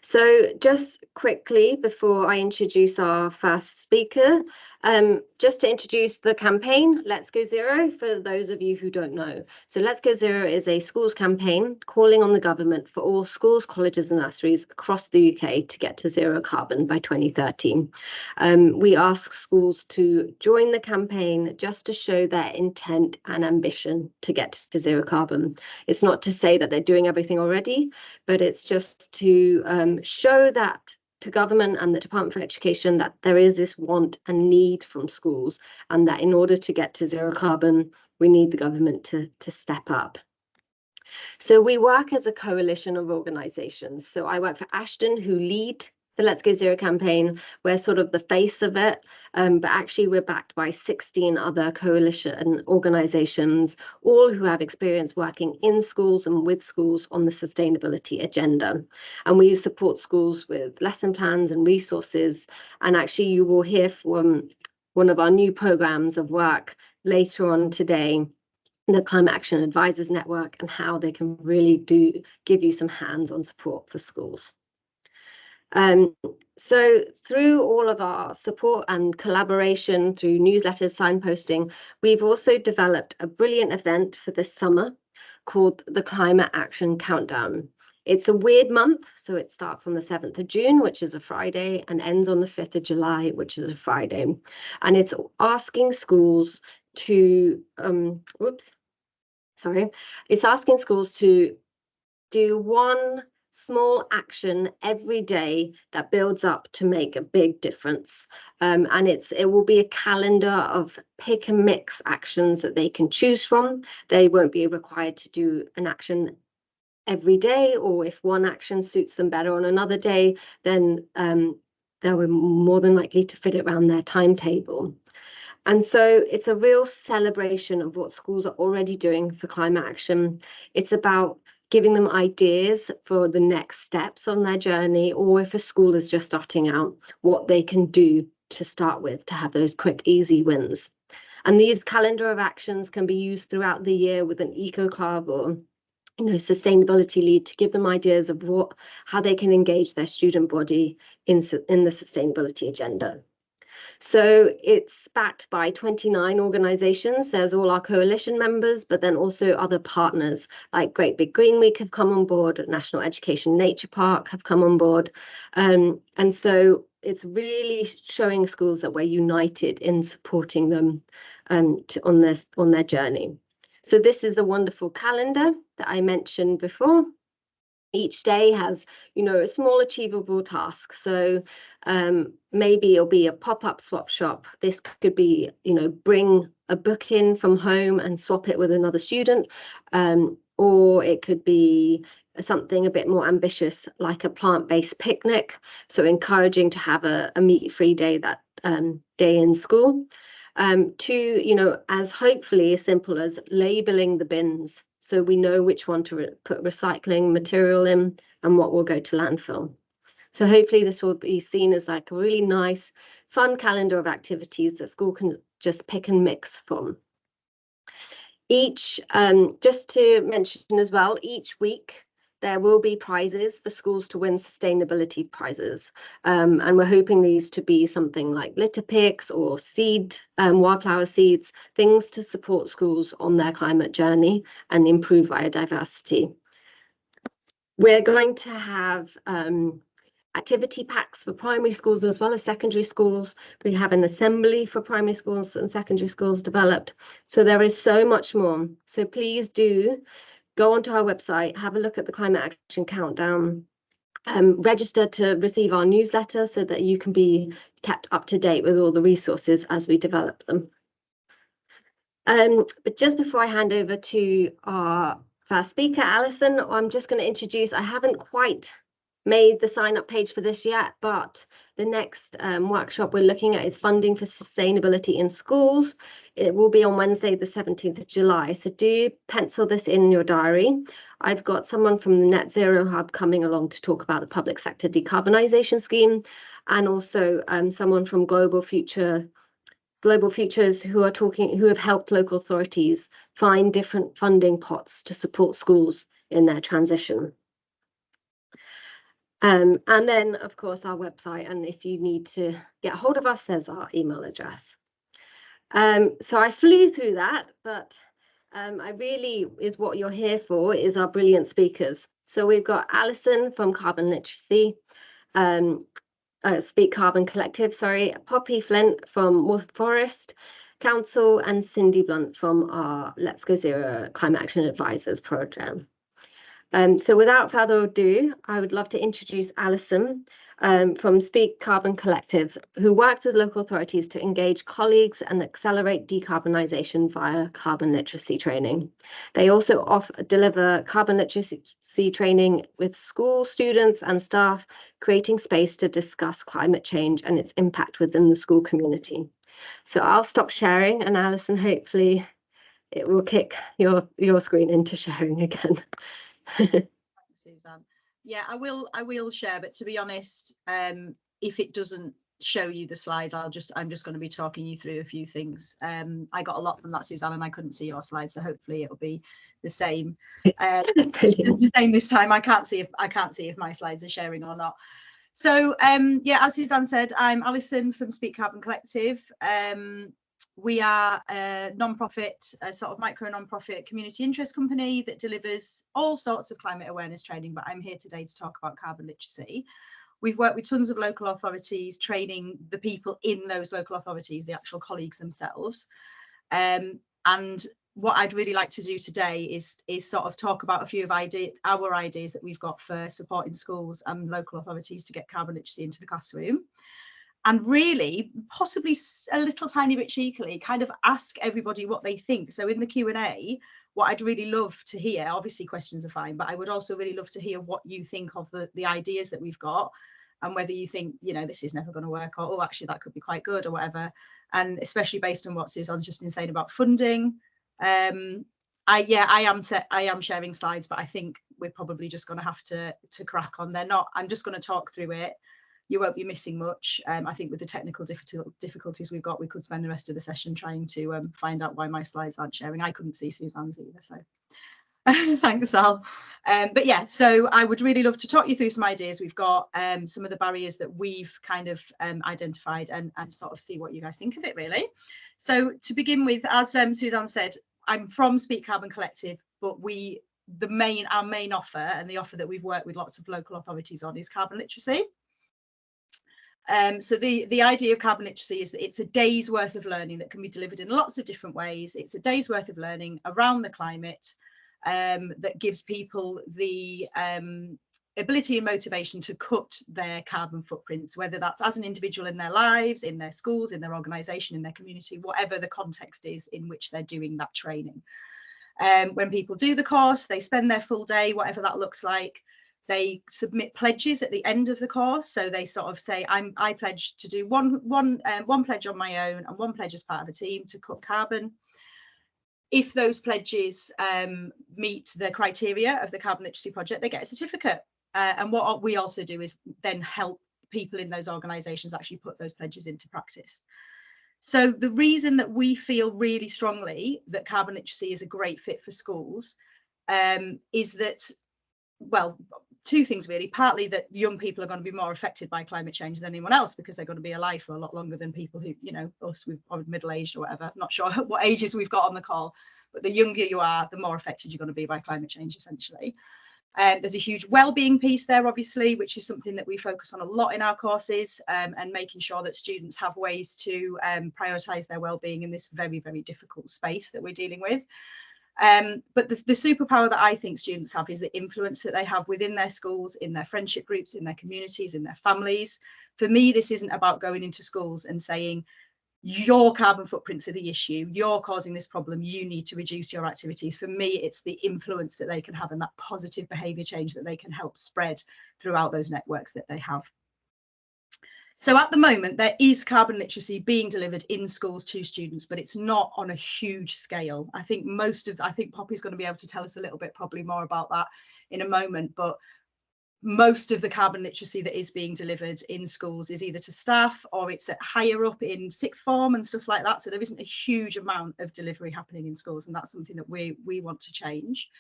So just quickly before I introduce our first speaker, just to introduce the campaign, Let's Go Zero, for those of you who don't know. So Let's Go Zero is a schools campaign calling on the government for all schools, colleges and nurseries across the UK to get to zero carbon by 2030. We ask schools to join the campaign just to show their intent and ambition to get to zero carbon. It's not to say that they're doing everything already, but it's just to show that to government and the Department for Education that there is this want and need from schools, and that in order to get to zero carbon, we need the government to step up. So we work as a coalition of organisations. So I work for Ashton, who lead the Let's Go Zero campaign. We're sort of the face of it, but actually we're backed by 16 other coalition organisations, all who have experience working in schools and with schools on the sustainability agenda. And we support schools with lesson plans and resources. And actually you will hear from one of our new programmes of work later on today, the Climate Action Advisors Network, and how they can really give you some hands-on support for schools. So through all of our support and collaboration through newsletters, signposting, we've also developed a brilliant event for this summer called the Climate Action Countdown. It's a weird month, so it starts on the 7th of June, which is a Friday, and ends on the 5th of July, which is a Friday. And it's asking schools to, it's asking schools to do one small action every day that builds up to make a big difference. And it will be a calendar of pick and mix actions that they can choose from. They won't be required to do an action every day, or if one action suits them better on another day, then they're more than likely to fit it around their timetable. And so it's a real celebration of what schools are already doing for climate action. It's about giving them ideas for the next steps on their journey, or if a school is just starting out, what they can do to start with to have those quick, easy wins. And these calendar of actions can be used throughout the year with an eco club or sustainability lead to give them ideas of how they can engage their student body in the sustainability agenda. So it's backed by 29 organisations. There's all our coalition members, but then also other partners like Great Big Green Week have come on board, National Education Nature Park have come on board. And so it's really showing schools that we're united in supporting them on their journey. So this is a wonderful calendar that I mentioned before. Each day has, a small achievable task. So maybe it'll be a pop-up swap shop. This could be, bring a book in from home and swap it with another student. Or it could be something a bit more ambitious, like a plant-based picnic. So encouraging to have a meat-free day that day in school. To, as hopefully as simple as labeling the bins, so we know which one to put recycling material in and what will go to landfill. So hopefully this will be seen as like a really nice, fun calendar of activities that school can just pick and mix from. Just to mention as well, each week there will be prizes for schools to win sustainability prizes. And we're hoping these to be something like litter picks or wildflower seeds, things to support schools on their climate journey and improve biodiversity. We're going to have activity packs for primary schools as well as secondary schools. We have an assembly for primary schools and secondary schools developed. So there is so much more. So please do go onto our website, have a look at the Climate Action Countdown, register to receive our newsletter so that you can be kept up to date with all the resources as we develop them. But just before I hand over to our first speaker, Alison, I'm just going to introduce, I haven't quite made the sign-up page for this yet, but the next workshop we're looking at is funding for sustainability in schools. It will be on Wednesday, the 17th of July. So do pencil this in your diary. I've got someone from the Net Zero Hub coming along to talk about the public sector decarbonisation scheme, and also someone from Global Futures who have helped local authorities find different funding pots to support schools in their transition. And then, of course, our website. And if you need to get hold of us, there's our email address. So I flew through that, but I really is what you're here for is our brilliant speakers. So we've got Alison from Carbon Literacy, Speak Carbon Collective, sorry, Poppy Flint from Waltham Forest Council, and Cindi Blunt from our Let's Go Zero Climate Action Advisors program. So without further ado, I would love to introduce Alison from Speak Carbon Collectives, who works with local authorities to engage colleagues and accelerate decarbonisation via carbon literacy training. They also deliver carbon literacy training with school students and staff, creating space to discuss climate change and its impact within the school community. So I'll stop sharing, and Alison, hopefully it will kick your screen into sharing again. Thanks, Suzanne. Yeah, I will share, but to be honest, if it doesn't show you the slides, I'm just going to be talking you through a few things. I got a lot from that, Suzanne, and I couldn't see your slides, so hopefully it'll be the same. The same this time. I can't see if my slides are sharing or not. So yeah, as Suzanne said, I'm Alison from Speak Carbon Collective. We are a non-profit, a sort of micro non-profit community interest company that delivers all sorts of climate awareness training, but I'm here today to talk about carbon literacy. We've worked with tons of local authorities, training the people in those local authorities, the actual colleagues themselves. And what I'd really like to do today is sort of talk about a few of our ideas that we've got for supporting schools and local authorities to get carbon literacy into the classroom. And really, possibly a little tiny bit cheekily, kind of ask everybody what they think. So in the Q&A, what I'd really love to hear, obviously questions are fine, but I would also really love to hear what you think of the ideas that we've got, and whether you think, you know, this is never going to work, or, oh, actually, that could be quite good, or whatever. And especially based on what Suzanne's just been saying about funding. I am sharing slides, but I think we're probably just going to have to crack on. I'm just going to talk through it. You won't be missing much. I think with the technical difficulties we've got, we could spend the rest of the session trying to find out why my slides aren't sharing. I couldn't see Suzanne's either, so thanks, Al. But yeah, so I would really love to talk you through some ideas we've got, some of the barriers that we've kind of identified, and sort of see what you guys think of it, really. So to begin with, as Suzanne said, I'm from Speak Carbon Collective, but our main offer, and the offer that we've worked with lots of local authorities on, is carbon literacy. So the idea of carbon literacy is that it's a day's worth of learning that can be delivered in lots of different ways. It's a day's worth of learning around the climate that gives people the ability and motivation to cut their carbon footprints, whether that's as an individual in their lives, in their schools, in their organisation, in their community, whatever the context is in which they're doing that training. When people do the course, they spend their full day, whatever that looks like. They submit pledges at the end of the course, so they sort of say, I pledge to do one pledge on my own and one pledge as part of a team to cut carbon. If those pledges meet the criteria of the carbon literacy project, they get a certificate. And what we also do is then help people in those organisations actually put those pledges into practice. So the reason that we feel really strongly that carbon literacy is a great fit for schools is that, well, two things really. Partly that young people are going to be more affected by climate change than anyone else, because they're going to be alive for a lot longer than people who, you know, us, we're middle-aged or whatever. I'm not sure what ages we've got on the call, but the younger you are, the more affected you're going to be by climate change, essentially. There's a huge well-being piece there, obviously, which is something that we focus on a lot in our courses, and making sure that students have ways to prioritise their well-being in this very, very difficult space that we're dealing with. But the superpower that I think students have is the influence that they have within their schools, in their friendship groups, in their communities, in their families. For me, this isn't about going into schools and saying, your carbon footprints are the issue, you're causing this problem, you need to reduce your activities. For me, it's the influence that they can have and that positive behaviour change that they can help spread throughout those networks that they have. So at the moment, there is carbon literacy being delivered in schools to students, but it's not on a huge scale. I think Poppy's going to be able to tell us a little bit probably more about that in a moment, but most of the carbon literacy that is being delivered in schools is either to staff or it's at higher up in sixth form and stuff like that. So there isn't a huge amount of delivery happening in schools, and that's something that we want to change.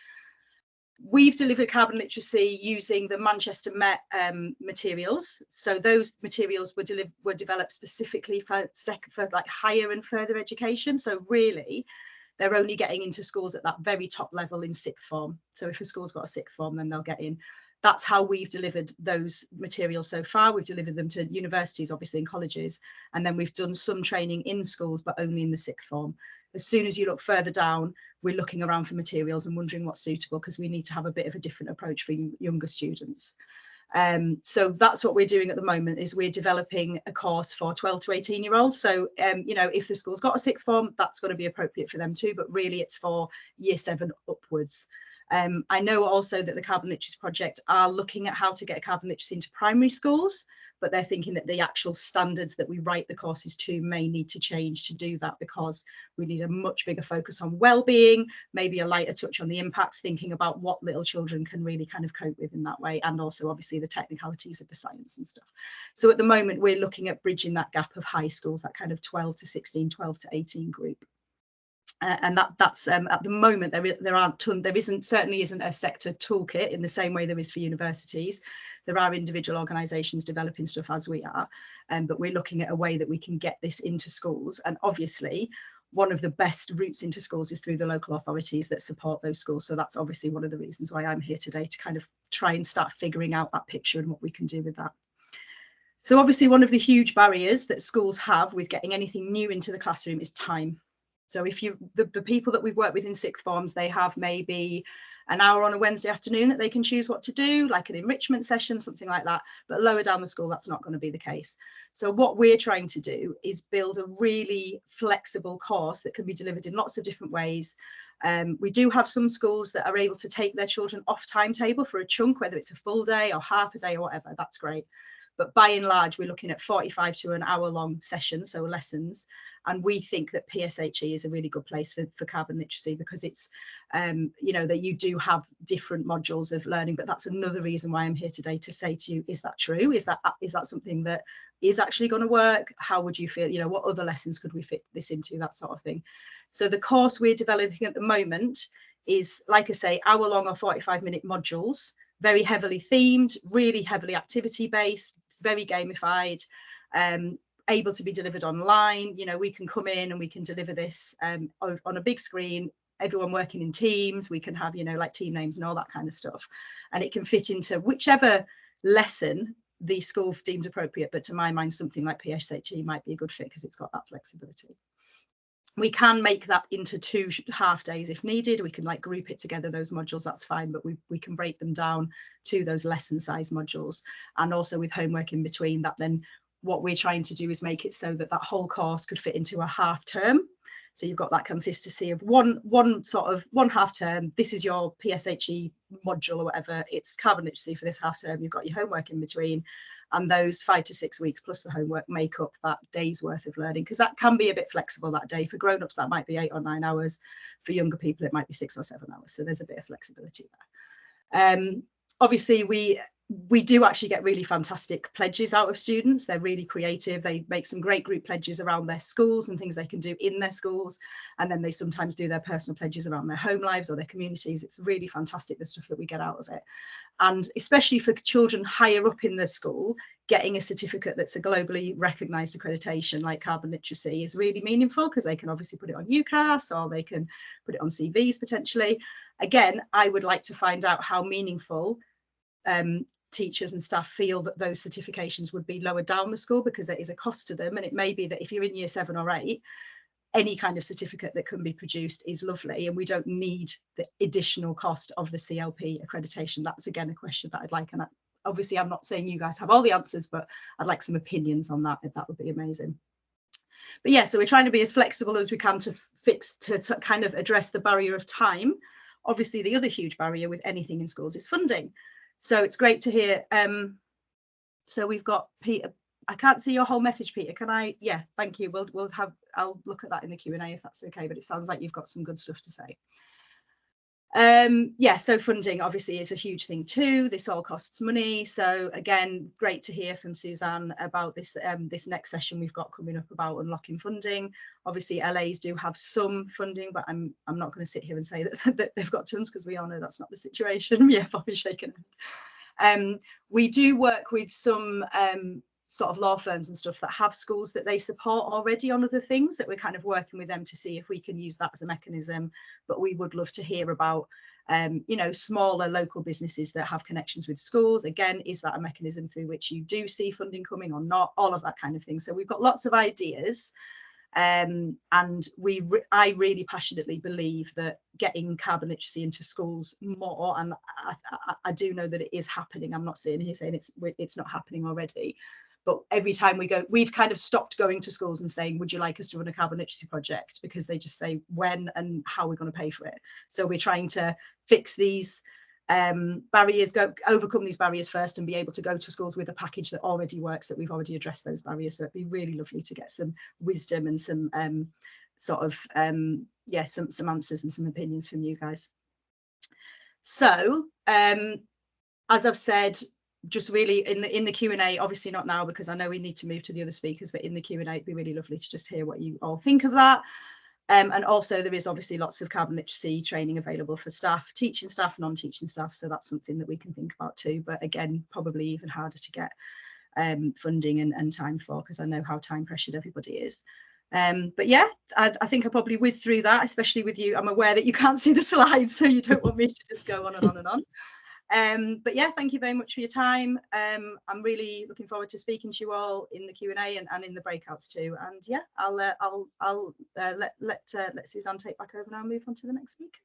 We've delivered carbon literacy using the Manchester Met materials. So those materials were developed specifically for like higher and further education. So really, they're only getting into schools at that very top level in sixth form. So if a school's got a sixth form, then they'll get in. That's how we've delivered those materials so far. We've delivered them to universities, obviously, and colleges, and then we've done some training in schools, but only in the sixth form. As soon as you look further down, we're looking around for materials and wondering what's suitable, because we need to have a bit of a different approach for younger students. So that's what we're doing at the moment, is we're developing a course for 12 to 18-year-olds. So, you know, if the school's got a sixth form, that's going to be appropriate for them too, but really it's for year 7 upwards. I know also that the Carbon Literacy Project are looking at how to get carbon literacy into primary schools, but they're thinking that the actual standards that we write the courses to may need to change to do that, because we need a much bigger focus on well-being, maybe a lighter touch on the impacts, thinking about what little children can really kind of cope with in that way, and also obviously the technicalities of the science and stuff. So at the moment, we're looking at bridging that gap of high schools, that kind of 12 to 16, 12 to 18 group. And that's at the moment there certainly isn't a sector toolkit in the same way there is for universities. There are individual organisations developing stuff as we are, but we're looking at a way that we can get this into schools. And obviously, one of the best routes into schools is through the local authorities that support those schools. So that's obviously one of the reasons why I'm here today, to kind of try and start figuring out that picture and what we can do with that. So obviously, one of the huge barriers that schools have with getting anything new into the classroom is time. So if the people that we've worked with in sixth forms, they have maybe an hour on a Wednesday afternoon that they can choose what to do, like an enrichment session, something like that. But lower down the school, that's not going to be the case. So what we're trying to do is build a really flexible course that can be delivered in lots of different ways. We do have some schools that are able to take their children off timetable for a chunk, whether it's a full day or half a day or whatever. That's great. But by and large, we're looking at 45 to an hour long sessions, so lessons. And we think that PSHE is a really good place for carbon literacy, because it's, you know, that you do have different modules of learning. But that's another reason why I'm here today, to say to you, is that true? Is that something that is actually going to work? How would you feel? You know, what other lessons could we fit this into? That sort of thing. So the course we're developing at the moment is, like I say, hour-long or 45-minute modules, very heavily themed, really heavily activity based, very gamified, able to be delivered online. You know, we can come in and we can deliver this on a big screen, everyone working in teams. We can have, you know, like team names and all that kind of stuff. And it can fit into whichever lesson the school deems appropriate. But to my mind, something like PSHE might be a good fit, because it's got that flexibility. We can make that into 2 half days if needed. We can like group it together, those modules, that's fine, but we can break them down to those lesson size modules, and also with homework in between that. Then what we're trying to do is make it so that that whole course could fit into a half term. So you've got that consistency of one half term. This is your PSHE module or whatever. It's carbon literacy for this half term. You've got your homework in between, and those 5 to 6 weeks plus the homework make up that day's worth of learning, because that can be a bit flexible that day. For grown-ups, that might be 8 or 9 hours. For younger people, it might be 6 or 7 hours. So there's a bit of flexibility there. Obviously, we do actually get really fantastic pledges out of students. They're really creative. They make some great group pledges around their schools and things they can do in their schools. And then they sometimes do their personal pledges around their home lives or their communities. It's really fantastic, the stuff that we get out of it. And especially for children higher up in the school, getting a certificate that's a globally recognised accreditation like carbon literacy is really meaningful, because they can obviously put it on UCAS, or they can put it on CVs potentially. Again, I would like to find out how meaningful teachers and staff feel that those certifications would be lower down the school, because there is a cost to them. And it may be that if you're in year 7 or 8, any kind of certificate that can be produced is lovely, and we don't need the additional cost of the CLP accreditation. That's again a question that I'd like, and obviously I'm not saying you guys have all the answers, but I'd like some opinions on that. That would be amazing. But yeah, so we're trying to be as flexible as we can to kind of address the barrier of time. Obviously, the other huge barrier with anything in schools is funding. So it's great to hear. So we've got Peter. I can't see your whole message, Peter. Can I? Yeah, thank you. I'll look at that in the Q&A if that's okay. But it sounds like you've got some good stuff to say. Yeah, so funding obviously is a huge thing too. This all costs money. So again, great to hear from Suzanne about this this next session we've got coming up about unlocking funding. Obviously, LAs do have some funding, but I'm not going to sit here and say that they've got tons, because we all know that's not the situation. Yeah, Bobby's shaking. We do work with some sort of law firms and stuff that have schools that they support already on other things, that we're kind of working with them to see if we can use that as a mechanism. But we would love to hear about you know, smaller local businesses that have connections with schools. Again, is that a mechanism through which you do see funding coming or not? All of that kind of thing. So we've got lots of ideas. And I really passionately believe that getting carbon literacy into schools more, and I do know that it is happening. I'm not sitting here saying it's not happening already, but every time we go, we've kind of stopped going to schools and saying, would you like us to run a carbon literacy project? Because they just say when and how we're going to pay for it. So we're trying to fix these barriers, overcome these barriers first, and be able to go to schools with a package that already works, that we've already addressed those barriers. So it'd be really lovely to get some wisdom and some sort of yeah, some answers and some opinions from you guys. So as I've said, just really in the Q&A, obviously not now because I know we need to move to the other speakers, but in the Q&A it'd be really lovely to just hear what you all think of that. And also there is obviously lots of carbon literacy training available for staff, teaching staff, non-teaching staff. So that's something that we can think about too. But again, probably even harder to get funding and time for, because I know how time pressured everybody is. But yeah, I think I probably whizzed through that, especially with you. I'm aware that you can't see the slides, so you don't want me to just go on and on and on. But yeah, thank you very much for your time. I'm really looking forward to speaking to you all in the Q&A and in the breakouts too. And yeah, I'll let Suzanne take back over now and move on to the next speaker.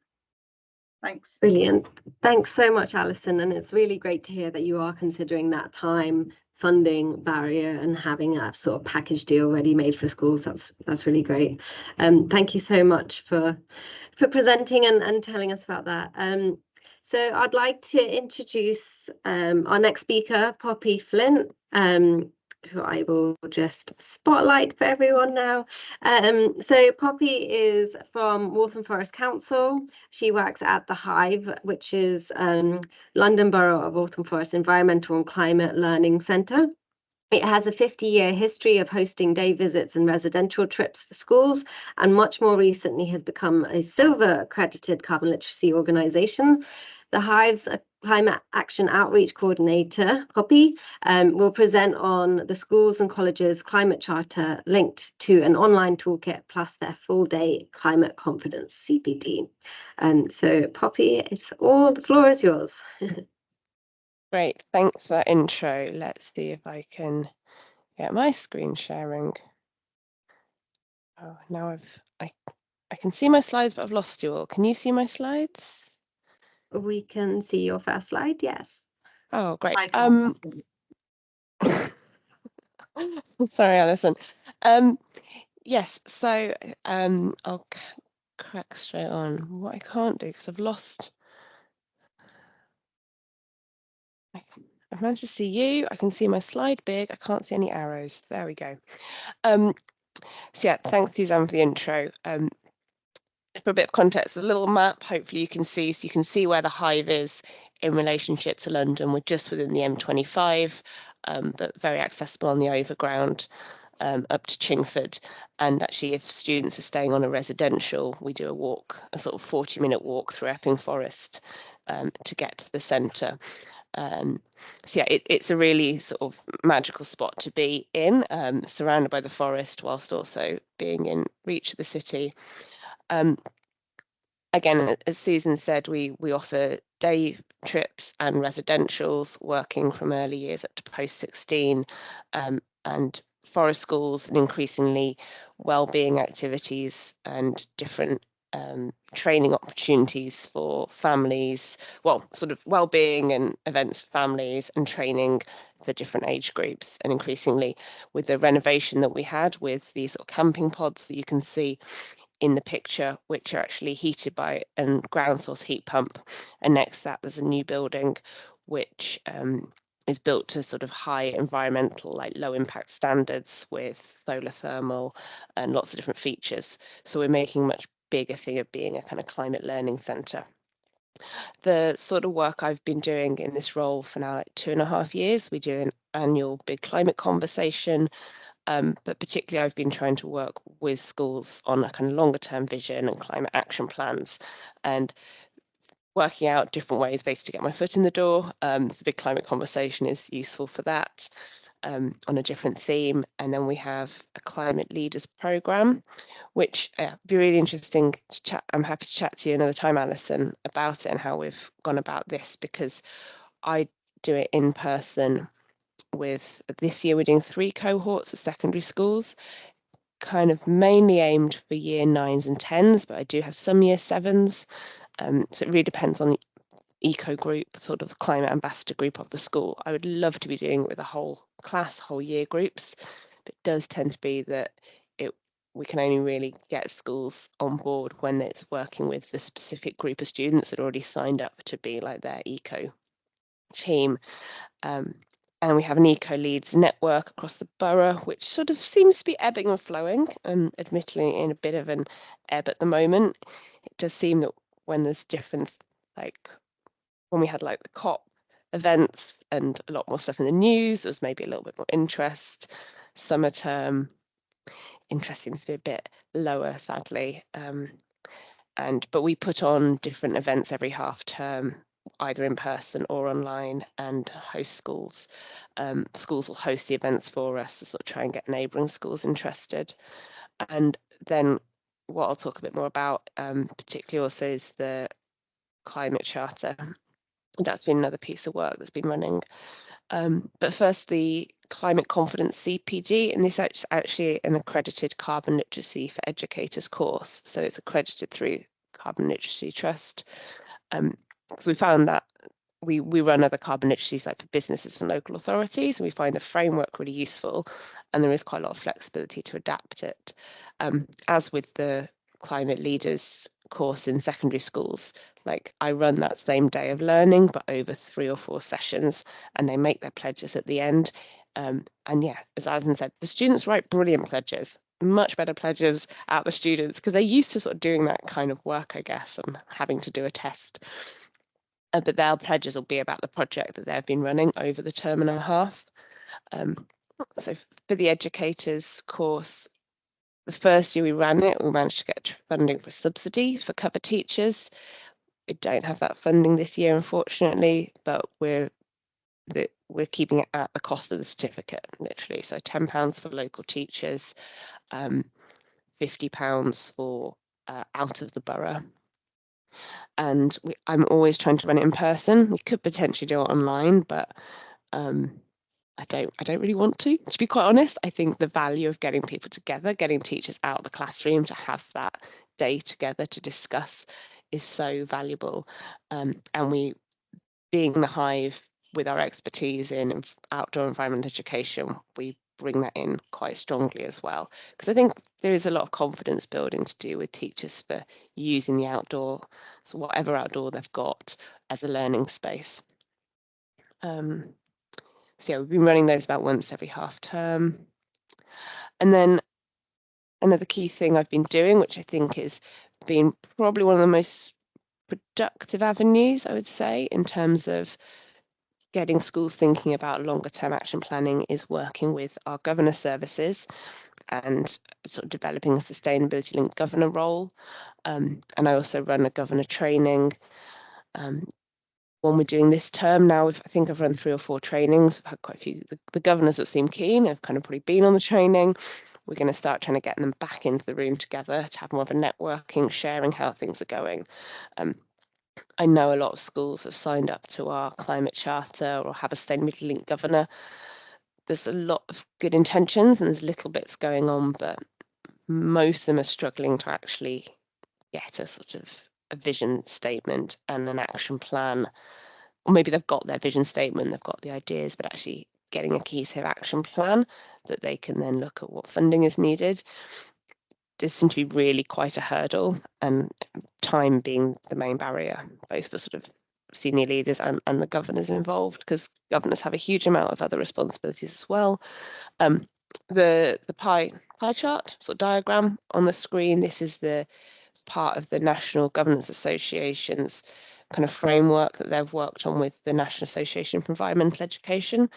Thanks. Brilliant. Thanks so much, Alison. And it's really great to hear that you are considering that time funding barrier and having a sort of package deal ready made for schools. That's really great. Thank you so much for presenting and telling us about that. So I'd like to introduce our next speaker, Poppy Flint, who I will just spotlight for everyone now. So Poppy is from Waltham Forest Council. She works at the Hive, which is London Borough of Waltham Forest Environmental and Climate Learning Centre. It has a 50-year history of hosting day visits and residential trips for schools, and much more recently has become a silver accredited carbon literacy organisation. The Hive's Climate Action Outreach Coordinator, Poppy, will present on the schools and colleges climate charter linked to an online toolkit plus their full-day climate confidence CPD. So Poppy, the floor is yours. Great, thanks for that intro. Let's see if I can get my screen sharing. Oh, now I can see my slides, but I've lost you all. Can you see my slides? We can see your first slide, yes. Oh, great. Sorry, Alison. Yes, so I'll crack straight on. What I can't do, because I've lost. I've managed to see you. I can see my slide big. I can't see any arrows. There we go. So yeah, thanks Suzanne for the intro. For a bit of context, a little map, hopefully you can see, so you can see where the Hive is in relationship to London. We're just within the M25, but very accessible on the overground up to Chingford. And actually, if students are staying on a residential, we do a sort of 40-minute walk through Epping Forest to get to the centre. So yeah, it's a really sort of magical spot to be in, surrounded by the forest whilst also being in reach of the city. Again, as Susan said, we offer day trips and residentials, working from early years up to post-16, and forest schools and increasingly wellbeing activities and different training opportunities for families, well, sort of wellbeing and events for families and training for different age groups. And increasingly with the renovation that we had with these sort of camping pods that you can see in the picture, which are actually heated by a ground source heat pump. And next to that, there's a new building which is built to sort of high environmental, like low impact standards with solar thermal and lots of different features. So we're making a much bigger thing of being a kind of climate learning centre. The sort of work I've been doing in this role for now like 2.5 years, we do an annual big climate conversation, but particularly I've been trying to work with schools on a kind of longer term vision and climate action plans, and working out different ways basically to get my foot in the door. So the big climate conversation is useful for that, on a different theme. And then we have a climate leaders program, which be really interesting to chat. I'm happy to chat to you another time, Alison, about it and how we've gone about this, because I do it in person with, this year we're doing 3 cohorts of secondary schools, kind of mainly aimed for year 9s and 10s, but I do have some year 7s. So it really depends on the eco group, sort of climate ambassador group of the school. I would love to be doing it with a whole class, whole year groups, but it does tend to be that we can only really get schools on board when it's working with the specific group of students that already signed up to be like their eco team. And we have an eco leads network across the borough, which sort of seems to be ebbing and flowing, and admittedly in a bit of an ebb at the moment. It does seem that when there's different, like when we had like the COP events and a lot more stuff in the news, there's maybe a little bit more interest. Summer term interest seems to be a bit lower, sadly. But we put on different events every half term, either in person or online, and host schools. Schools will host the events for us to sort of try and get neighbouring schools interested. And then what I'll talk a bit more about, particularly also, is the climate charter. That's been another piece of work that's been running. But first, the Climate Confidence CPD, and this is actually an accredited carbon literacy for educators course. So it's accredited through Carbon Literacy Trust. So we found that we run other carbon literacies like for businesses and local authorities, and we find the framework really useful, and there is quite a lot of flexibility to adapt it. As with the climate leaders course in secondary schools, like I run that same day of learning, but over 3 or 4 sessions, and they make their pledges at the end. And yeah, as Alison said, the students write brilliant pledges, much better pledges out the students, because they're used to sort of doing that kind of work, I guess, and having to do a test. But their pledges will be about the project that they've been running over the term and a half. So for the educators course, the first year we ran it, we managed to get funding for subsidy for cover teachers. We don't have that funding this year, unfortunately, but we're keeping it at the cost of the certificate, literally. So £10 for local teachers, £50 for out of the borough. And I'm always trying to run it in person. We could potentially do it online, but I don't really want to be quite honest. I think the value of getting people together, getting teachers out of the classroom to have that day together to discuss, is so valuable. And we, being the Hive with our expertise in outdoor environment education, we bring that in quite strongly as well, because I think there is a lot of confidence building to do with teachers for using the outdoor, so whatever outdoor they've got, as a learning space. So yeah, we've been running those about once every half term. And then another key thing I've been doing, which I think has been probably one of the most productive avenues, I would say, in terms of getting schools thinking about longer term action planning, is working with our governor services and sort of developing a sustainability linked governor role. And I also run a governor training. One we're doing this term now. I think I've run 3 or 4 trainings. I've had quite a few. The governors that seem keen have kind of probably been on the training. We're going to start trying to get them back into the room together to have more of a networking, sharing how things are going. I know a lot of schools have signed up to our climate charter or have a sustainability linked governor. There's a lot of good intentions and there's little bits going on, but most of them are struggling to actually get a sort of a vision statement and an action plan. Or maybe they've got their vision statement, they've got the ideas, but actually getting a cohesive action plan that they can then look at what funding is needed does seem to be really quite a hurdle, and time being the main barrier, both for sort of senior leaders and the governors involved, because governors have a huge amount of other responsibilities as well. The pie chart sort of diagram on the screen, this is the part of the National Governance Association's kind of framework that they've worked on with the National Association for Environmental Education,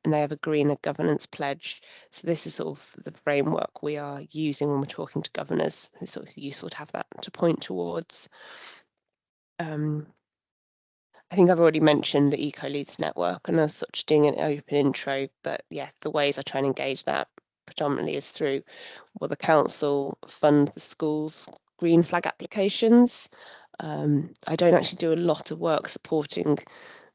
and they have a greener governance pledge. So this is sort of the framework we are using when we're talking to governors. It's sort of useful to have that to point towards. I think I've already mentioned the Eco Leads Network, and I was sort of doing an open intro, but yeah, the ways I try and engage that predominantly is through, well, the council fund the schools' green flag applications. I don't actually do a lot of work supporting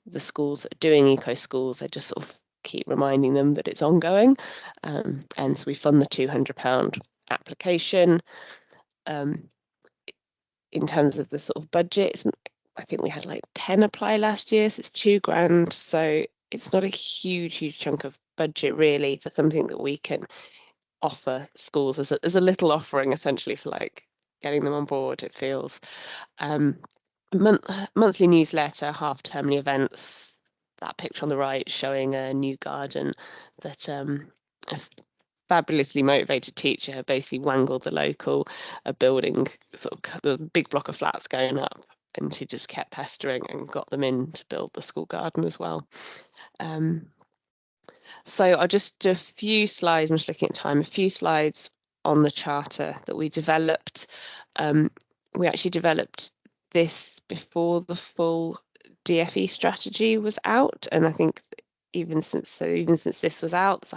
the schools that are doing eco schools. I just sort of keep reminding them that it's ongoing. And so we fund the £200 application. In terms of the sort of budget, I think we had like 10 apply last year, so it's £2,000. So it's not a huge chunk of budget really for something that we can offer schools as a little offering essentially for like getting them on board, it feels. Monthly newsletter, half-termly events, that picture on the right showing a new garden that a fabulously motivated teacher basically wangled the local building, sort of the big block of flats going up, and she just kept pestering and got them in to build the school garden as well. So I'll just do a few slides, I'm just looking at time, a few slides on the charter that we developed. We actually developed this before the full DFE strategy was out, and I think even since this was out,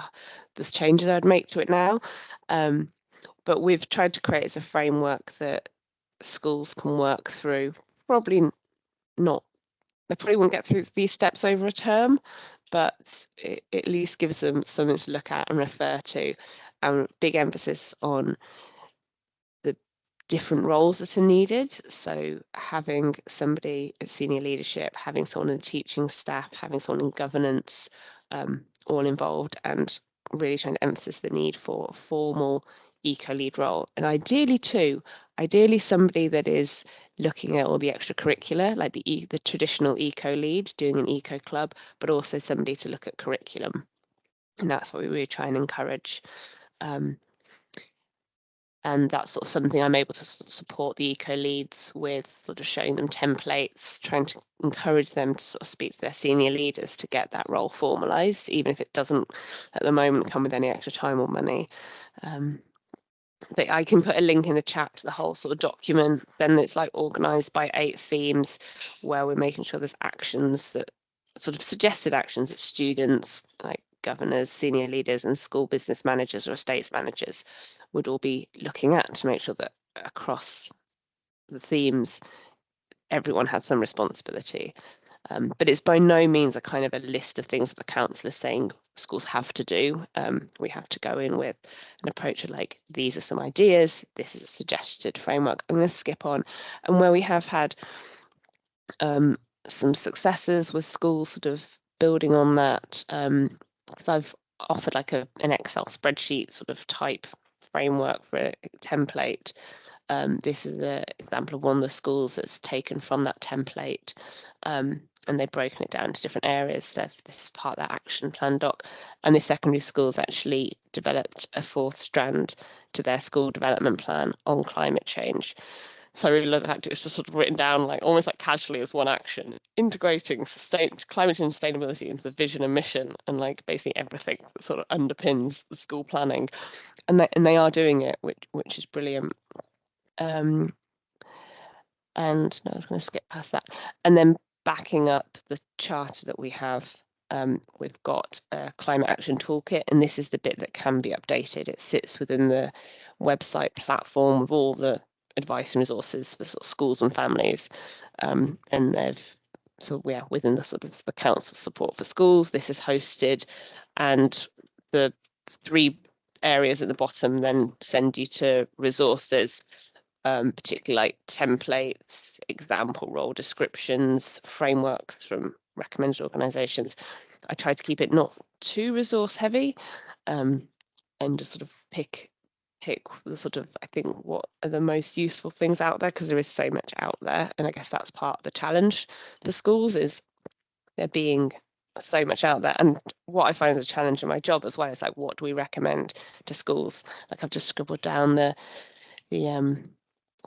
there's changes I'd make to it now. But we've tried to create as a framework that schools can work through. They probably won't get through these steps over a term, but it at least gives them something to look at and refer to. And big emphasis on the different roles that are needed. So having somebody at senior leadership, having someone in the teaching staff, having someone in governance, all involved, and really trying to emphasize the need for a formal eco lead role. And ideally somebody that is looking at all the extracurricular, like the traditional eco lead, doing an eco club, but also somebody to look at curriculum. And that's what we really try and encourage. And that's sort of something I'm able to support the eco leads with, sort of showing them templates, trying to encourage them to sort of speak to their senior leaders to get that role formalised, even if it doesn't at the moment come with any extra time or money. But I can put a link in the chat to the whole sort of document. Then it's like organised by 8 themes where we're making sure there's actions, that sort of suggested actions that students, like governors, senior leaders and school business managers or estates managers would all be looking at to make sure that across the themes, everyone has some responsibility. But it's by no means a kind of a list of things that the council is saying schools have to do. We have to go in with an approach of like, these are some ideas, this is a suggested framework. I'm going to skip on. And where we have had some successes with schools sort of building on that, because I've offered like an Excel spreadsheet sort of type framework for a template. This is an example of one of the schools that's taken from that template, and they've broken it down to different areas. So this is part of that action plan doc. And the secondary schools actually developed a 4th strand to their school development plan on climate change. So I really love the fact it's just sort of written down like almost like casually as one action, integrating climate and sustainability into the vision and mission, and like basically everything that sort of underpins the school planning. And they are doing it, which is brilliant. And no, I was going to skip past that. And then backing up the charter that we have, we've got a climate action toolkit, and this is the bit that can be updated. It sits within the website platform with all the advice and resources for sort of schools and families. And within the sort of the council support for schools, this is hosted, and the 3 areas at the bottom then send you to resources, particularly like templates, example role descriptions, frameworks from recommended organisations. I try to keep it not too resource heavy, and just sort of pick the sort of, I think, what are the most useful things out there, because there is so much out there. And I guess that's part of the challenge for schools, is there being so much out there. And what I find is a challenge in my job as well is like, what do we recommend to schools? Like I've just scribbled down the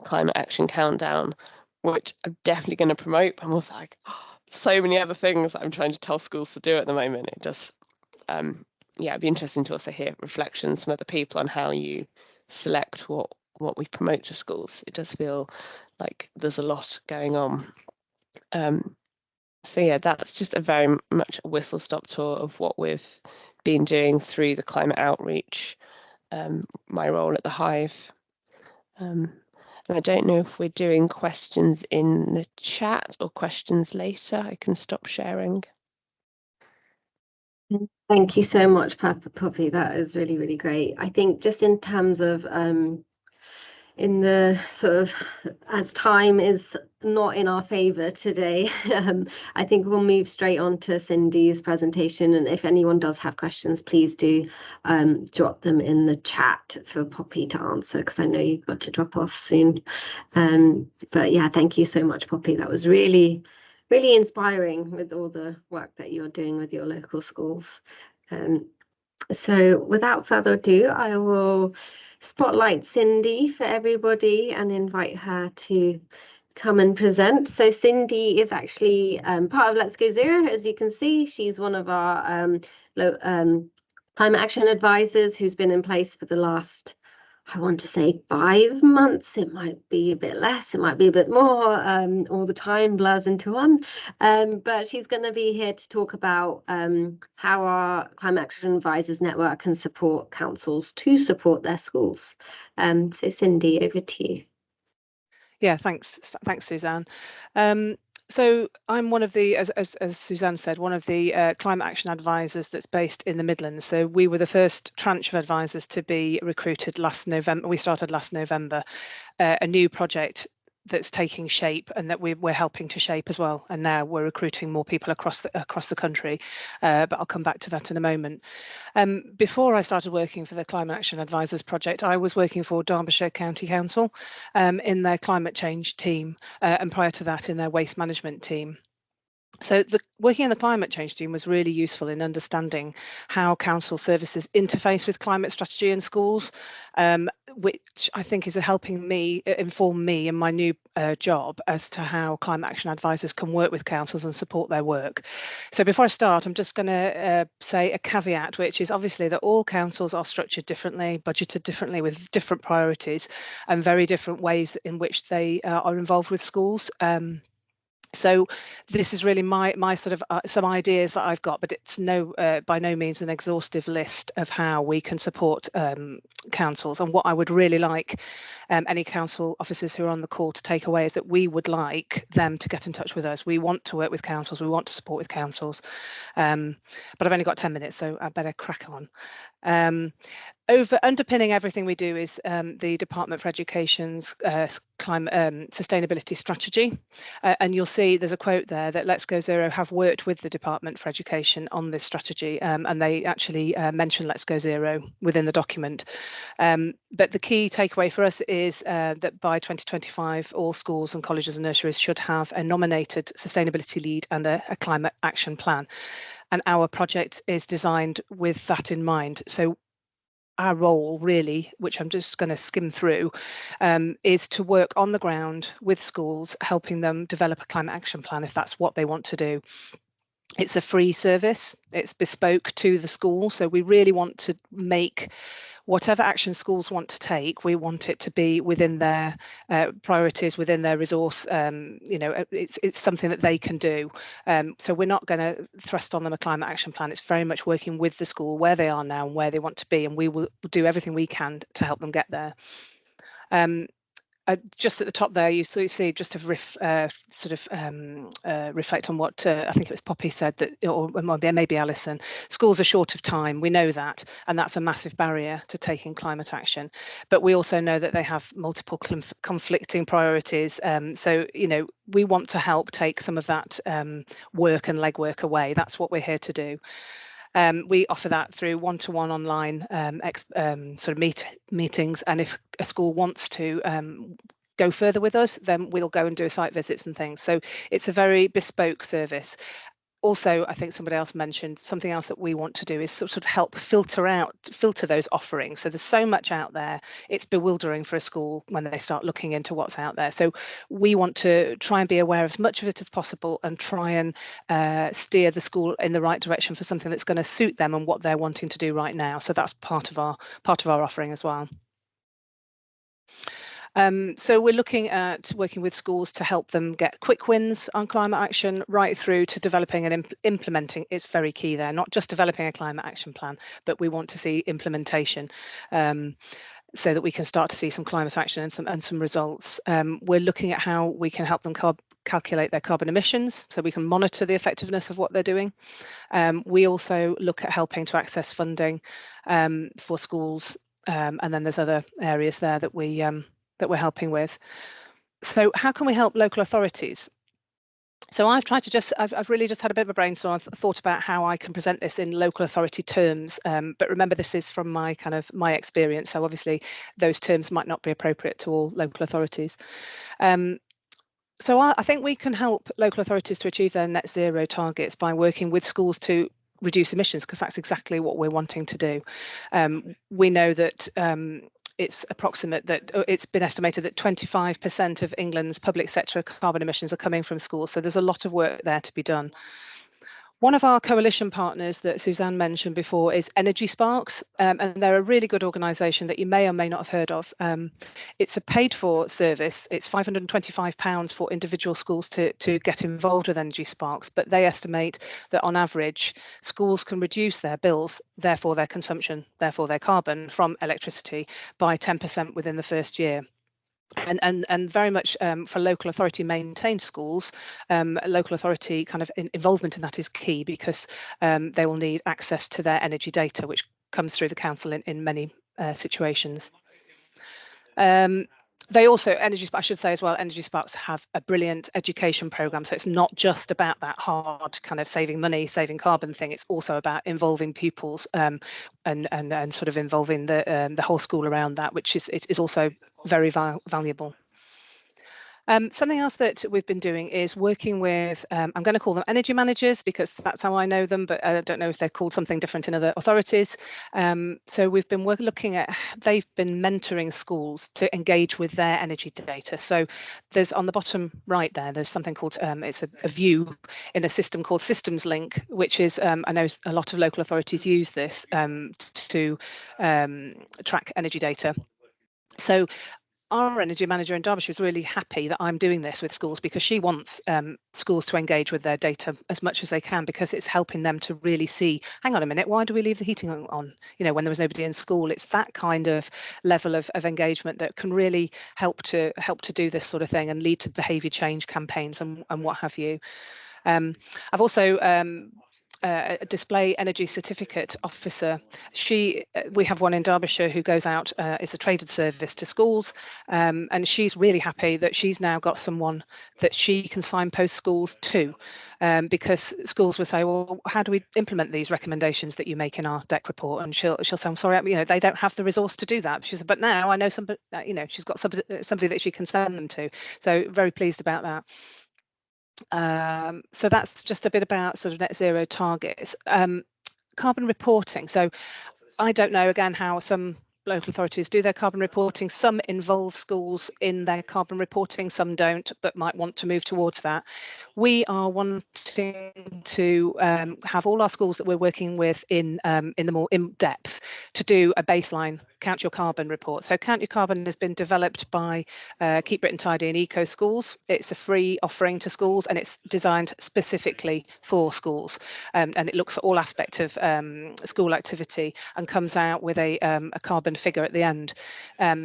climate action countdown, which I'm definitely going to promote. But I'm also like, so many other things that I'm trying to tell schools to do at the moment. It just, yeah, it'd be interesting to also hear reflections from other people on how you select what we promote to schools. It does feel like there's a lot going on. So yeah, that's just a very much a whistle-stop tour of what we've been doing through the climate outreach, my role at the Hive. And I don't know if we're doing questions in the chat or questions later. I can stop sharing. Thank you so much, Poppy. That is really, really great. I think just in terms of in the sort of, as time is not in our favour today, I think we'll move straight on to Cindi's presentation. And if anyone does have questions, please do drop them in the chat for Poppy to answer, because I know you've got to drop off soon. But yeah, thank you so much, Poppy. That was really, really inspiring with all the work that you're doing with your local schools. So without further ado, I will spotlight Cindi for everybody and invite her to come and present. So Cindi is actually part of Let's Go Zero. As you can see, she's one of our climate action advisors who's been in place for the last, I want to say, 5 months. It might be a bit less, it might be a bit more. All the time blurs into one. But she's going to be here to talk about how our Climate Action Advisors Network can support councils to support their schools. So Cindi, over to you. Yeah, thanks, Suzanne. So I'm one of the, as Suzanne said, one of the climate action advisors that's based in the Midlands. So we were the first tranche of advisors to be recruited last November. We started last November, a new project that's taking shape and that we're helping to shape as well. And now we're recruiting more people across the country, but I'll come back to that in a moment. Before I started working for the Climate Action Advisors Project, I was working for Derbyshire County Council in their climate change team, and prior to that in their waste management team. So working in the climate change team was really useful in understanding how council services interface with climate strategy in schools, which I think is helping me inform me in my new job as to how climate action advisors can work with councils and support their work. So before I start, I'm just going to say a caveat, which is obviously that all councils are structured differently, budgeted differently, with different priorities and very different ways in which they are involved with schools. So this is really my sort of some ideas that I've got, but it's by no means an exhaustive list of how we can support councils. And what I would really like any council officers who are on the call to take away is that we would like them to get in touch with us. We want to work with councils. We want to support with councils. But I've only got 10 minutes, so I better crack on. Underpinning everything we do is the Department for Education's climate sustainability strategy, and you'll see there's a quote there that Let's Go Zero have worked with the Department for Education on this strategy, and they actually mention Let's Go Zero within the document. But the key takeaway for us is that by 2025, all schools and colleges and nurseries should have a nominated sustainability lead and a climate action plan. And our project is designed with that in mind. So our role really, which I'm just going to skim through, is to work on the ground with schools, helping them develop a climate action plan if that's what they want to do. It's a free service, it's bespoke to the school. So we really want to make whatever action schools want to take, we want it to be within their priorities, within their resource. It's something that they can do. So we're not going to thrust on them a climate action plan. It's very much working with the school where they are now and where they want to be, and we will do everything we can to help them get there. Just at the top there, you see, just to reflect on what I think it was Poppy said, that, or maybe Alison, schools are short of time. We know that, and that's a massive barrier to taking climate action. But we also know that they have multiple conflicting priorities. So, we want to help take some of that work and legwork away. That's what we're here to do. We offer that through one-to-one online meetings, and if a school wants to go further with us, then we'll go and do site visits and things. So it's a very bespoke service. Also, I think somebody else mentioned something else that we want to do is sort of help filter those offerings. So there's so much out there, it's bewildering for a school when they start looking into what's out there. So we want to try and be aware of as much of it as possible and try and steer the school in the right direction for something that's going to suit them and what they're wanting to do right now. So that's part of our offering as well. So we're looking at working with schools to help them get quick wins on climate action, right through to developing and implementing. It's very key there, not just developing a climate action plan, but we want to see implementation, so that we can start to see some climate action and some results. We're looking at how we can help them calculate their carbon emissions, so we can monitor the effectiveness of what they're doing. We also look at helping to access funding for schools, and then there's other areas there that we're helping with. So how can we help local authorities? So I've tried to I've really just had a bit of a brainstorm. I've thought about how I can present this in local authority terms, but remember this is from my experience, so obviously those terms might not be appropriate to all local authorities. So I think we can help local authorities to achieve their net zero targets by working with schools to reduce emissions, because that's exactly what we're wanting to do. We know that it's been estimated that 25% of England's public sector carbon emissions are coming from schools. So there's a lot of work there to be done. One of our coalition partners that Suzanne mentioned before is Energy Sparks, and they're a really good organisation that you may or may not have heard of. It's a paid-for service. It's £525 for individual schools to get involved with Energy Sparks, but they estimate that on average, schools can reduce their bills, therefore their consumption, therefore their carbon from electricity by 10% within the first year. And very much for local authority maintained schools, local authority kind of involvement in that is key, because they will need access to their energy data, which comes through the council in many situations. They also, I should say as well, Energy Sparks have a brilliant education programme. So it's not just about that hard kind of saving money, saving carbon thing. It's also about involving pupils and sort of involving the whole school around that, which is also very valuable. Something else that we've been doing is working with, I'm going to call them energy managers because that's how I know them, but I don't know if they're called something different in other authorities. So we've been looking at, they've been mentoring schools to engage with their energy data. So there's on the bottom right there, there's something called, it's a view in a system called Systems Link, which is, I know a lot of local authorities use this to track energy data. So our energy manager in Derbyshire is really happy that I'm doing this with schools, because she wants schools to engage with their data as much as they can, because it's helping them to really see, hang on a minute, why do we leave the heating on, when there was nobody in school? It's that kind of level of engagement that can really help to do this sort of thing and lead to behaviour change campaigns and what have you. I've also a display energy certificate officer. We have one in Derbyshire who goes out, it's a traded service to schools, and she's really happy that she's now got someone that she can signpost schools to, because schools will say, well, how do we implement these recommendations that you make in our DEC report? And she'll say, I'm sorry, they don't have the resource to do that. She said, but now I know somebody, she's got somebody that she can send them to. So very pleased about that. So that's just a bit about sort of net zero targets. Carbon reporting. So I don't know, again, how some local authorities do their carbon reporting. Some involve schools in their carbon reporting, some don't, but might want to move towards that. We are wanting to have all our schools that we're working with in the more in-depth to do a baseline Count Your Carbon report. So Count Your Carbon has been developed by Keep Britain Tidy and Eco Schools. It's a free offering to schools, and it's designed specifically for schools. And it looks at all aspects of school activity and comes out with a carbon figure at the end.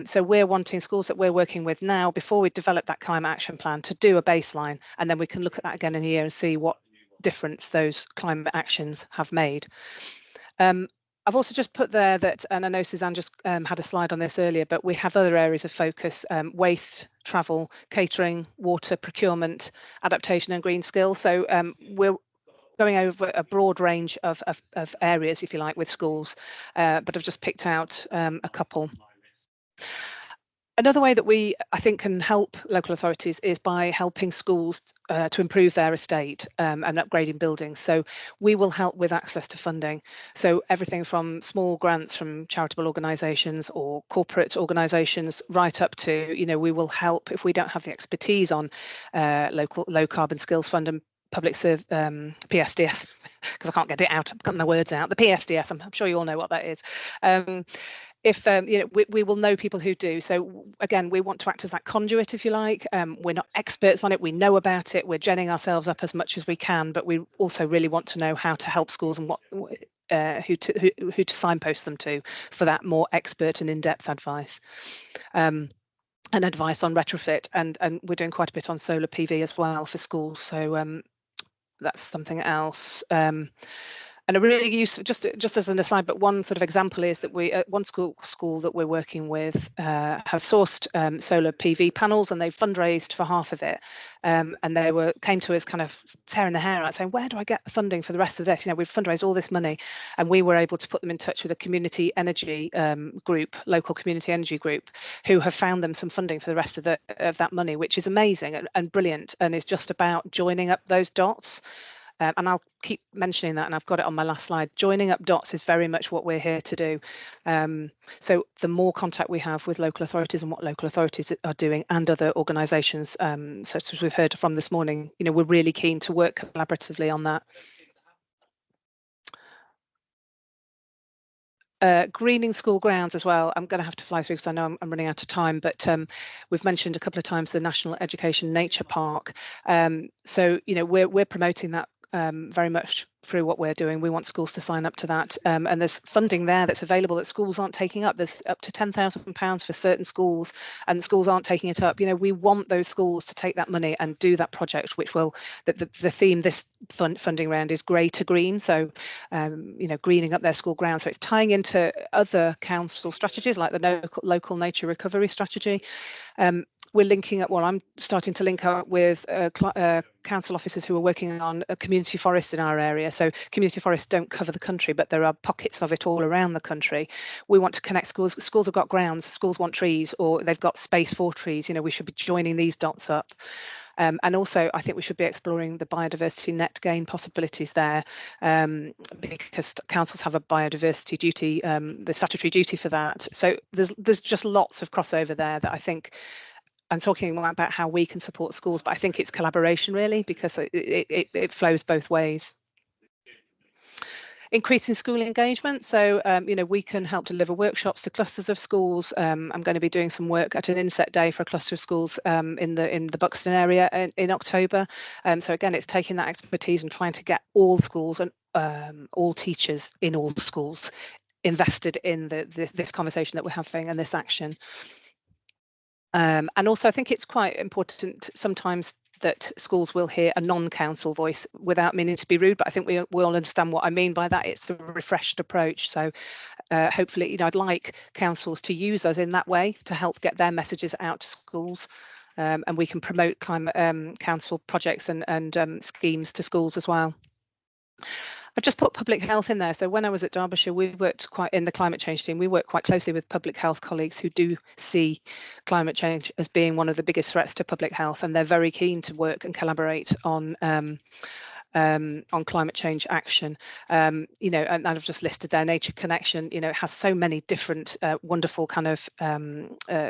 So we're wanting schools that we're working with now, before we develop that climate action plan, to do a baseline, and then we can look at that again in a year and see what difference those climate actions have made. I've also just put there that, and I know Suzanne just had a slide on this earlier, but we have other areas of focus: waste, travel, catering, water, procurement, adaptation and green skills. So we're going over a broad range of areas, if you like, with schools, but I've just picked out a couple. Another way that I think, can help local authorities is by helping schools to improve their estate and upgrading buildings. So we will help with access to funding. So everything from small grants from charitable organisations or corporate organisations, right up to, we will help if we don't have the expertise on local low carbon skills fund and public PSDS, because I can't get it out, I've got my words out. The PSDS, I'm sure you all know what that is. If we will know people who do. So again, we want to act as that conduit, if you like. We're not experts on it, we know about it, we're genning ourselves up as much as we can, but we also really want to know how to help schools and who to signpost them to for that more expert and in-depth advice. And advice on retrofit, and we're doing quite a bit on solar PV as well for schools. So that's something else. And a really useful, just as an aside, but one sort of example is that we at one school that we're working with have sourced solar PV panels, and they've fundraised for half of it, and they came to us kind of tearing their hair out, saying, where do I get the funding for the rest of this? We've fundraised all this money, and we were able to put them in touch with a community energy group, local community energy group, who have found them some funding for the rest of that money, which is amazing and brilliant, and is just about joining up those dots. And I'll keep mentioning that, and I've got it on my last slide. Joining up dots is very much what we're here to do. So the more contact we have with local authorities and what local authorities are doing, and other organisations, such as we've heard from this morning, we're really keen to work collaboratively on that. Greening school grounds as well. I'm going to have to fly through because I know I'm running out of time, but we've mentioned a couple of times the National Education Nature Park. So we're promoting that very much through what we're doing. We want schools to sign up to that, and there's funding there that's available that schools aren't taking up. There's up to £10,000 for certain schools, and the schools aren't taking it up. We want those schools to take that money and do that project, which will, the theme this funding round is grey to green. So greening up their school grounds. So it's tying into other council strategies like the local nature recovery strategy. We're linking up, I'm starting to link up with council officers who are working on a community forest in our area. So community forests don't cover the country, but there are pockets of it all around the country. We want to connect schools. Schools have got grounds, schools want trees, or they've got space for trees. We should be joining these dots up. And also, I think we should be exploring the biodiversity net gain possibilities there, because councils have a biodiversity duty, the statutory duty for that. So there's just lots of crossover there that I think. I'm talking about how we can support schools, but I think it's collaboration really, because it flows both ways. Increasing school engagement. So, we can help deliver workshops to clusters of schools. I'm going to be doing some work at an inset day for a cluster of schools in the Buxton area in October. So again, it's taking that expertise and trying to get all schools and all teachers in all schools invested in this conversation that we're having and this action. And also, I think it's quite important sometimes that schools will hear a non-council voice without meaning to be rude, but I think we all understand what I mean by that. It's a refreshed approach. So hopefully, I'd like councils to use us in that way to help get their messages out to schools. And we can promote climate council projects and schemes to schools as well. I've just put public health in there. So when I was at Derbyshire, we worked in the climate change team. We work quite closely with public health colleagues who do see climate change as being one of the biggest threats to public health, and they're very keen to work and collaborate on climate change action. And I've just listed their nature connection. It has so many different wonderful kind of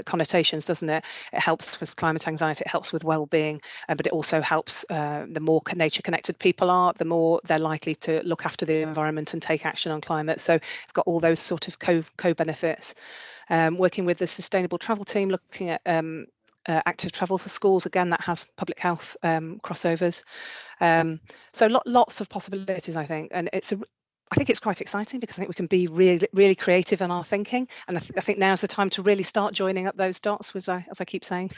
connotations, doesn't it? It helps with climate anxiety, it helps with well-being, but it also helps the more nature connected people are, the more they're likely to look after the environment and take action on climate. So it's got all those sort of co-benefits. Working with the sustainable travel team, looking at active travel for schools, again, that has public health crossovers. So lots of possibilities, I think, and I think it's quite exciting because I think we can be really, really creative in our thinking, and I think now's the time to really start joining up those dots, as I keep saying,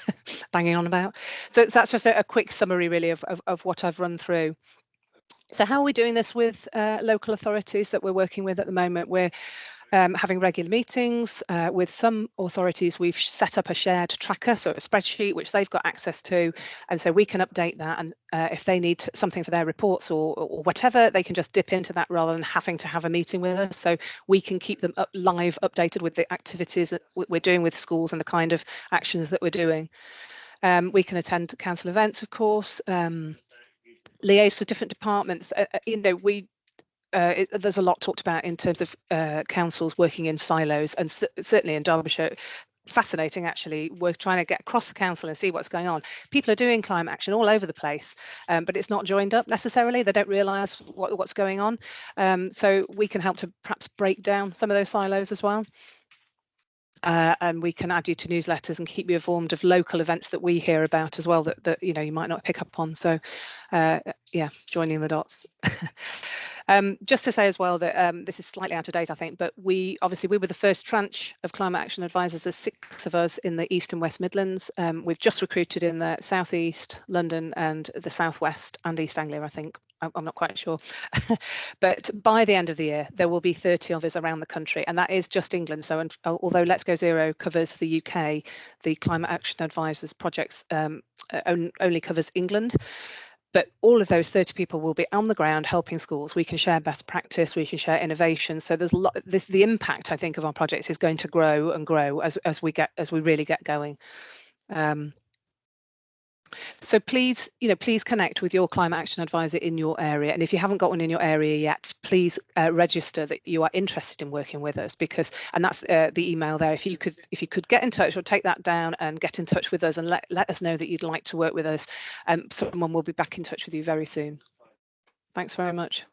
banging on about. So that's just a quick summary, really, of what I've run through. So how are we doing this with local authorities that we're working with at the moment? Having regular meetings with some authorities, we've set up a shared tracker, so a spreadsheet which they've got access to, and so we can update that, and if they need something for their reports or whatever, they can just dip into that rather than having to have a meeting with us. So we can keep them live updated with the activities that we're doing with schools and the kind of actions that we're doing. We can attend council events, of course, liaise with different departments. There's a lot talked about in terms of councils working in silos, and certainly in Derbyshire, fascinating actually. We're trying to get across the council and see what's going on. People are doing climate action all over the place, but it's not joined up necessarily. They don't realise what's going on. So we can help to perhaps break down some of those silos as well. And we can add you to newsletters and keep you informed of local events that we hear about as well that you might not pick up on. So yeah, joining the dots. Just to say as well that this is slightly out of date, I think, but we were the first tranche of climate action advisors. There's 6 of us in the East and West Midlands. We've just recruited in the South East, London, and the South West and East Anglia, I think. I'm not quite sure. But by the end of the year, there will be 30 of us around the country, and that is just England. So although Let's Go Zero covers the UK, the Climate Action Advisors projects only covers England. But all of those 30 people will be on the ground helping schools. We can share best practice, we can share innovation. So there's the impact, I think, of our projects is going to grow and grow as we really get going. So please, please connect with your climate action advisor in your area. And if you haven't got one in your area yet, please register that you are interested in working with us, and that's the email there. If you could get in touch or take that down and get in touch with us and let us know that you'd like to work with us, someone will be back in touch with you very soon. Thanks very much.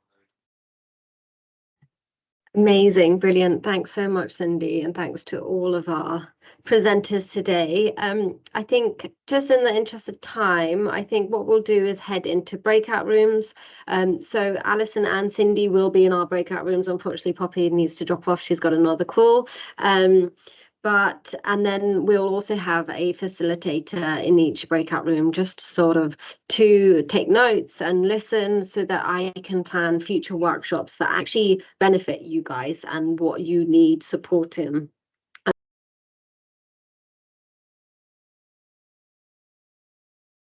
Amazing, brilliant. Thanks so much, Cindi, and thanks to all of our presenters today. I think just in the interest of time, I think what we'll do is head into breakout rooms. So Alison and Cindi will be in our breakout rooms. Unfortunately, Poppy needs to drop off. She's got another call. And then we'll also have a facilitator in each breakout room, just sort of to take notes and listen so that I can plan future workshops that actually benefit you guys and what you need support in.